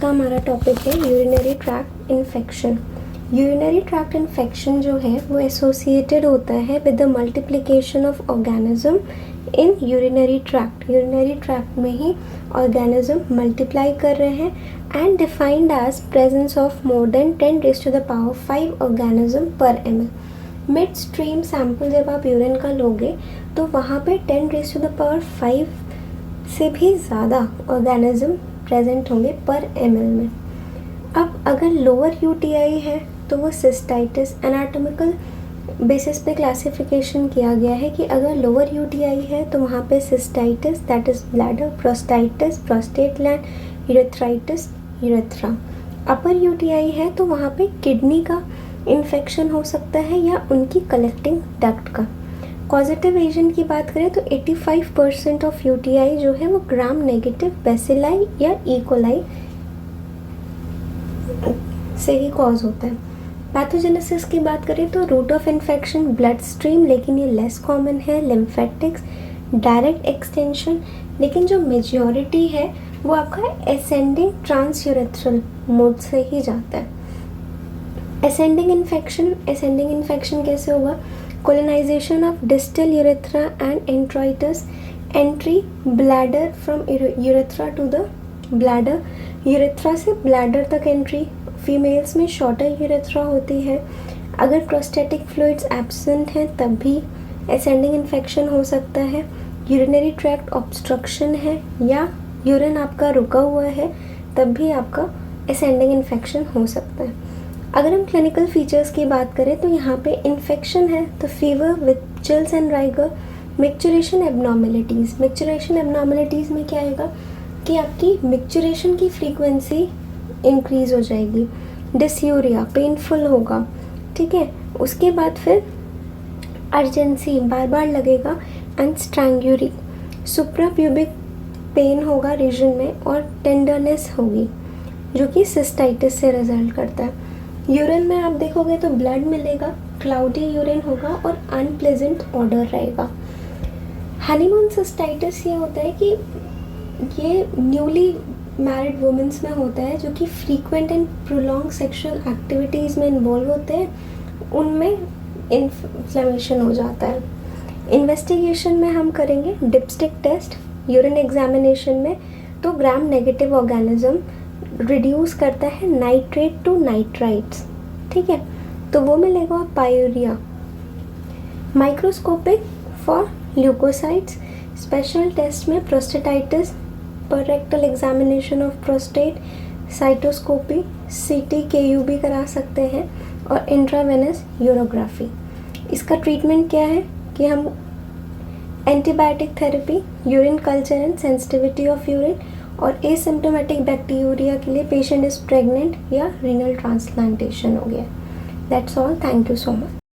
का हमारा टॉपिक है urinary tract infection. Urinary tract infection जो है वो एसोसिएटेड होता है with the multiplication of organism in urinary tract. Urinary tract में ही ऑर्गेनिज्म मल्टीप्लाई कर रहे हैं and defined as presence of more than 10⁵ organism per ml। Mid stream sample जब आप यूरिन का लोगे तो वहाँ पे 10⁵ से भी ज़्यादा ऑर्गेनिज्म प्रेजेंट होंगे पर ml में। अब अगर लोअर यूटीआई है तो वो सिस्टाइटिस, एनाटॉमिकल बेसिस पे क्लासिफिकेशन किया गया है कि अगर लोअर यूटीआई है तो वहाँ पे cystitis that is bladder, प्रोस्टाइटिस prostate gland, urethritis urethra. Upper UTI है तो वहाँ पे किडनी का इन्फेक्शन हो सकता है या उनकी कलेक्टिंग डक्ट का। कॉजेटिव एजेंट की बात करें तो 85% ऑफ यूटीआई जो है वो ग्राम नेगेटिव बेसिलाई या इकोलाई से ही कॉज होता है। पैथोजेनेसिस की बात करें तो route of infection blood stream, लेकिन ये लेस कॉमन है, लिम्फेटिक्स, डायरेक्ट एक्सटेंशन, लेकिन जो मेजॉरिटी है वो आपका एसेंडिंग ट्रांसयूरेथ्रल मोड से ही जाता है। एसेंडिंग इन्फेक्शन कैसे होगा? Colonisation of distal urethra and enteritis, entry bladder from urethra to the bladder, urethra से ब्लैडर तक एंट्री। फीमेल्स में शॉर्टर यूरेथ्रा होती है। अगर प्रोस्टेटिक फ्लूइड्स एब्सेंट हैं तब भी एसेंडिंग इन्फेक्शन हो सकता है। यूरिनरी ट्रैक्ट ऑब्स्ट्रक्शन है या यूरिन आपका रुका हुआ है तब भी आपका एसेंडिंग इन्फेक्शन हो सकता है। अगर हम क्लिनिकल फीचर्स की बात करें तो यहाँ पे इन्फेक्शन है तो fever with chills and rigor. Micturition abnormalities में क्या आएगा कि आपकी मिक्चुरेशन की फ्रीक्वेंसी इंक्रीज़ हो जाएगी। डिस्यूरिया, पेनफुल होगा, ठीक है। उसके बाद फिर अर्जेंसी, बार बार लगेगा, एंड स्ट्रैंग्यूरी, सुप्राप्यूबिक पेन होगा रीजन में, और टेंडरनेस होगी जो कि सिस्टाइटिस से रिजल्ट करता है। यूरिन में आप देखोगे तो ब्लड मिलेगा, क्लाउडी यूरिन होगा और अनप्लेजेंट ऑडर रहेगा। हनीमून सिस्टाइटिस ये होता है कि ये न्यूली मैरिड वुमेन्स में होता है जो कि frequent and prolong sexual activities में इन्वॉल्व होते हैं, उनमें इन्फ्लेमेशन हो जाता है। इन्वेस्टिगेशन में हम करेंगे डिपस्टिक टेस्ट। यूरिन एग्जामिनेशन में तो ग्राम नेगेटिव ऑर्गेनिज्म रिड्यूस करता है नाइट्रेट टू नाइट्राइट्स, ठीक है, तो वो मिलेगा pyuria. Microscopic for leucocytes. Special test में prostatitis, per rectal examination of prostate, cystoscopy, CT KU भी करा सकते हैं, और इंट्रावेनस यूरोग्राफी। इसका ट्रीटमेंट क्या है कि हम antibiotic therapy, urine culture and sensitivity of urine, और एसिम्प्टोमेटिक बैक्टीरिया के लिए पेशेंट इज प्रेग्नेंट या रीनल ट्रांसप्लांटेशन हो गया। That's all, thank you so much.